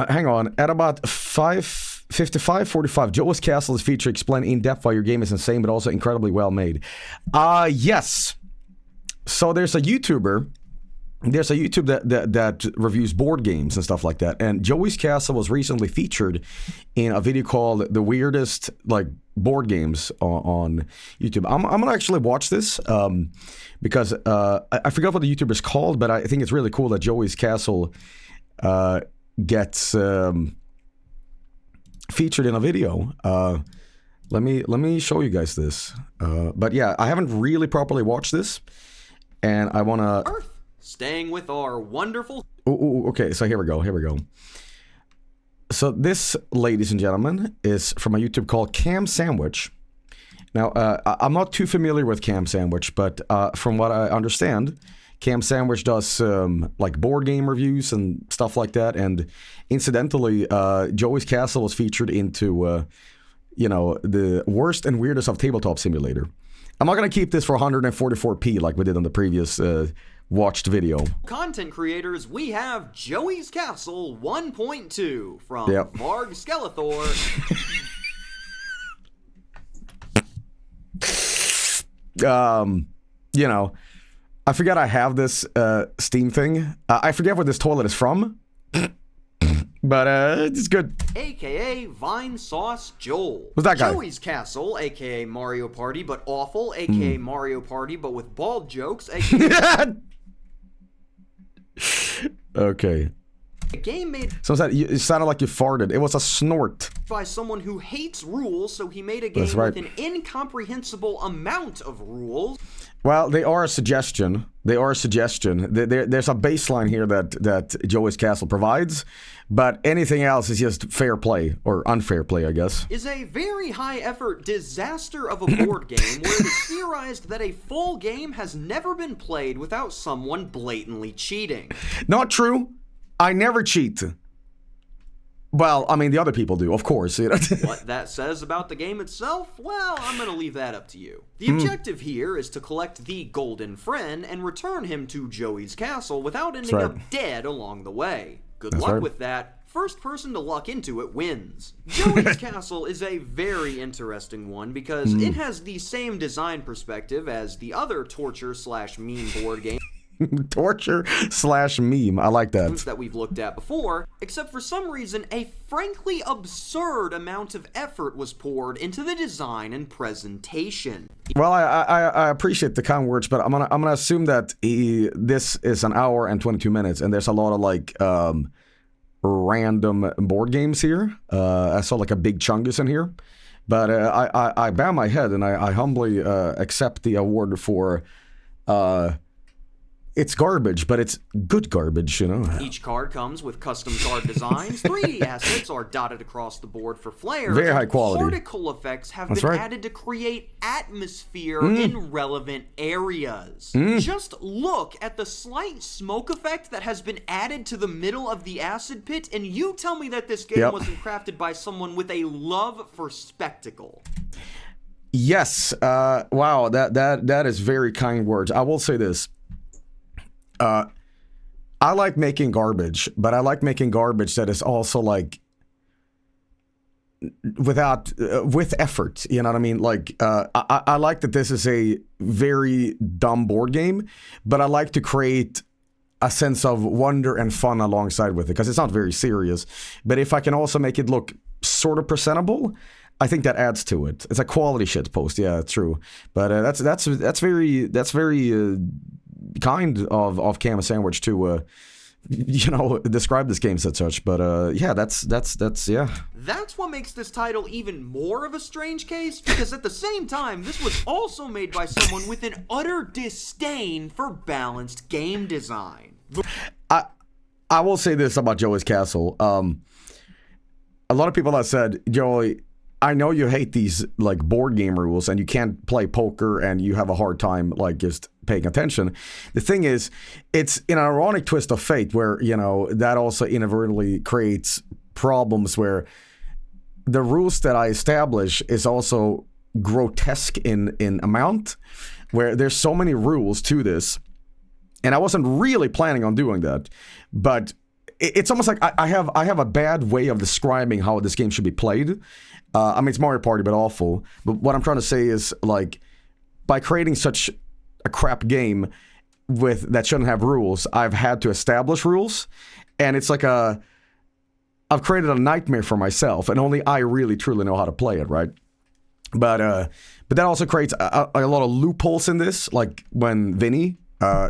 hang on. At about 55:45, Joey's Castle is featured explained in depth why your game is insane, but also incredibly well made. Yes. So there's a YouTuber. There's a YouTube that reviews board games and stuff like that. And Joey's Castle was recently featured in a video called The Weirdest like Board Games on YouTube. I'm going to actually watch this because I forgot what the YouTuber is called, but I think it's really cool that Joey's Castle gets featured in a video. Let me show you guys this. But yeah, I haven't really properly watched this, and I want to... Staying with our wonderful... Ooh, okay, so here we go. So this, ladies and gentlemen, is from a YouTube called KamSandwich. Now, I'm not too familiar with KamSandwich, but from what I understand, KamSandwich does like board game reviews and stuff like that. And incidentally, Joey's Castle was featured into, the worst and weirdest of Tabletop Simulator. I'm not going to keep this for 144p like we did on the previous watched video. Content creators, we have Joey's Castle 1.2 from Vargskelethor. I forgot I have this Steam thing. I forget where this toilet is from. But it's good. AKA Vinesauce Joel. Who's that guy? Joey's Castle, AKA Mario Party, but awful, AKA Mario Party, but with bald jokes, AKA... Okay. A game made... So it sounded like you farted. It was a snort. ...by someone who hates rules, so he made a game with an incomprehensible amount of rules. Well, they are a suggestion. There's a baseline here that Joey's Castle provides, but anything else is just fair play, or unfair play, I guess. Is a very high-effort disaster of a board game where it is theorized that a full game has never been played without someone blatantly cheating. Not true. I never cheat. Well, I mean, the other people do, of course. What that says about the game itself? Well, I'm going to leave that up to you. The objective here is to collect the Golden Friend and return him to Joey's Castle without ending up dead along the way. Good luck with that. First person to luck into it wins. Joey's Castle is a very interesting one because it has the same design perspective as the other torture/meme board game. Torture/meme. I like that we've looked at before, except for some reason a frankly absurd amount of effort was poured into the design and presentation. Well, I appreciate the kind words, but I'm gonna assume that this is an hour and 22 minutes, and there's a lot of like random board games here. I saw like a big chungus in here, but I bow my head and I humbly accept the award for. It's garbage, but it's good garbage, you know. Each card comes with custom card designs. 3 assets are dotted across the board for flair. Very high quality. Particle effects have been added to create atmosphere in relevant areas. Just look at the slight smoke effect that has been added to the middle of the acid pit, and you tell me that this game wasn't crafted by someone with a love for spectacle. Yes. Wow, that is very kind words. I will say this. I like making garbage, but I like making garbage that is also like with effort. You know what I mean? Like I like that this is a very dumb board game, but I like to create a sense of wonder and fun alongside with it because it's not very serious. But if I can also make it look sort of presentable, I think that adds to it. It's a quality shit post. Yeah, true. But that's very kind of KamSandwich to describe this game as such. But yeah, that's yeah. That's what makes this title even more of a strange case, because at the same time, this was also made by someone with an utter disdain for balanced game design. I will say this about Joey's Castle. A lot of people have said, Joey, I know you hate these like board game rules and you can't play poker and you have a hard time like just paying attention. The thing is, it's in an ironic twist of fate where, that also inadvertently creates problems where the rules that I establish is also grotesque in amount, where there's so many rules to this. And I wasn't really planning on doing that, but it's almost like I have a bad way of describing how this game should be played. I mean, it's Mario Party, but awful. But what I'm trying to say is, like, by creating such a crap game that shouldn't have rules, I've had to establish rules, and it's like I've created a nightmare for myself, and only I really truly know how to play it, right? But that also creates a lot of loopholes in this, like when Vinny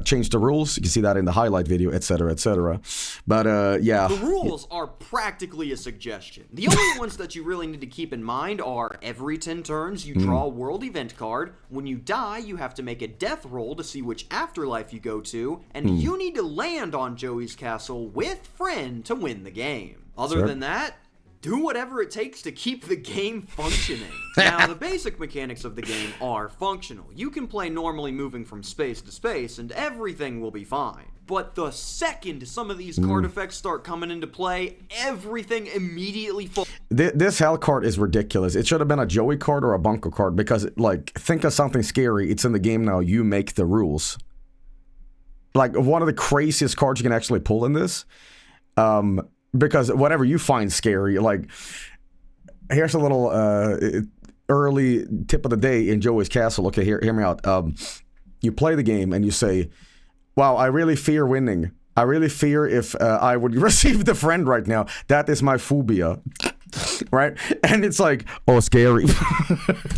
changed the rules. You can see that in the highlight video, etc., etc. But yeah. The rules are practically a suggestion. The only ones that you really need to keep in mind are every 10 turns you draw a world event card. When you die, you have to make a death roll to see which afterlife you go to, and you need to land on Joey's castle with friend to win the game. Other than that, do whatever it takes to keep the game functioning. Now, the basic mechanics of the game are functional. You can play normally moving from space to space, and everything will be fine. But the second some of these card effects start coming into play, everything immediately falls. This hell card is ridiculous. It should have been a Joey card or a Bunko card, because, like, think of something scary. It's in the game now. You make the rules. Like, one of the craziest cards you can actually pull in this. Because whatever you find scary, like, here's a little early tip of the day in Joey's Castle. Okay, hear me out. You play the game and you say, wow, I really fear winning. I really fear if I would receive the friend right now. That is my phobia. Right? And it's like, oh, scary.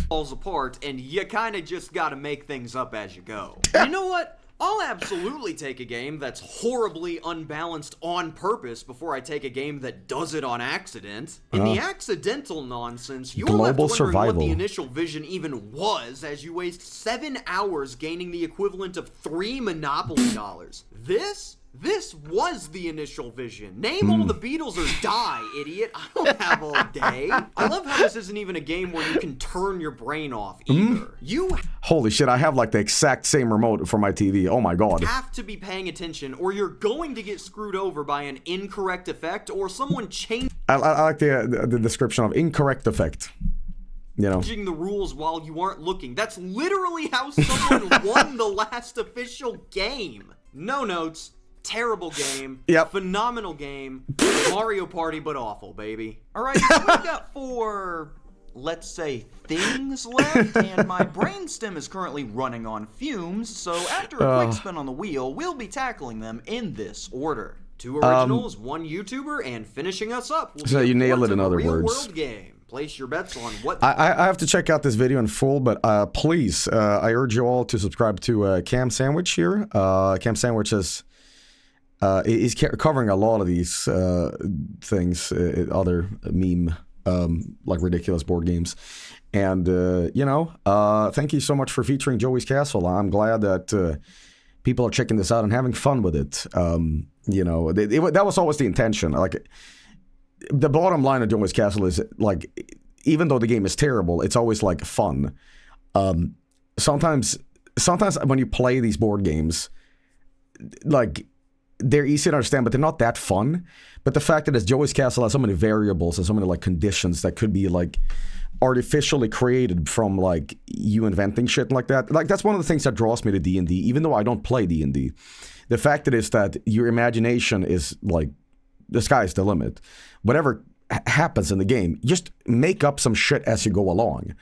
Falls apart, and you kind of just got to make things up as you go. You know what? I'll absolutely take a game that's horribly unbalanced on purpose before I take a game that does it on accident. In the accidental nonsense, you're left wondering what the initial vision even was, as you waste 7 hours gaining the equivalent of 3 Monopoly dollars. This was the initial vision. Name all the Beatles or die, idiot. I don't have all day. I love how this isn't even a game where you can turn your brain off either. You holy shit, I have like the exact same remote for my TV. Oh my god. Have to be paying attention or you're going to get screwed over by an incorrect effect or someone changing I like the description of incorrect effect. You know, changing the rules while you aren't looking. That's literally how someone won the last official game. No notes. Terrible game. Yep. Phenomenal game. Mario Party, but awful, baby. Alright, so we've got 4, let's say, things left, and my brainstem is currently running on fumes, so after a quick spin on the wheel, we'll be tackling them in this order. 2 originals, 1 YouTuber, and finishing us up will so be you nailed it in other real words. World game. Place your bets on what... I have to check out this video in full, but please, I urge you all to subscribe to KamSandwich here. KamSandwich is... he's covering a lot of these things, other meme, like ridiculous board games. And, you know, thank you so much for featuring Joey's Castle. I'm glad that people are checking this out and having fun with it. You know, that was always the intention. Like, the bottom line of Joey's Castle is, like, even though the game is terrible, it's always, like, fun. Sometimes when you play these board games, like... they're easy to understand, but they're not that fun. But the fact that Joey's Castle has so many variables and so many like conditions that could be like artificially created from like you inventing shit like that. Like that's one of the things that draws me to D&D, even though I don't play D&D. The fact is that your imagination is like the sky's the limit. Whatever happens in the game, just make up some shit as you go along.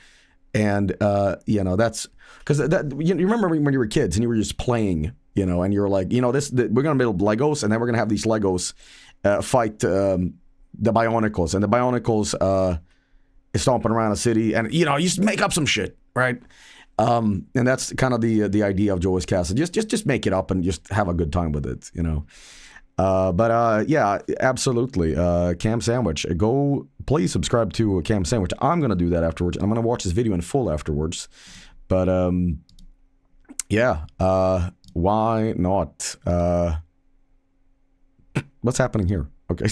And you know, that's because you remember when you were kids and you were just playing. You know, and you're like, you know, we're going to build Legos, and then we're going to have these Legos fight the Bionicles. And the Bionicles is stomping around a city. And, you know, you just make up some shit, right? And that's kind of the idea of Joey's Castle. Just make it up and just have a good time with it, you know. But yeah, absolutely. KamSandwich. Go, please subscribe to KamSandwich. I'm going to do that afterwards. I'm going to watch this video in full afterwards. But, yeah, why not? What's happening here? Okay.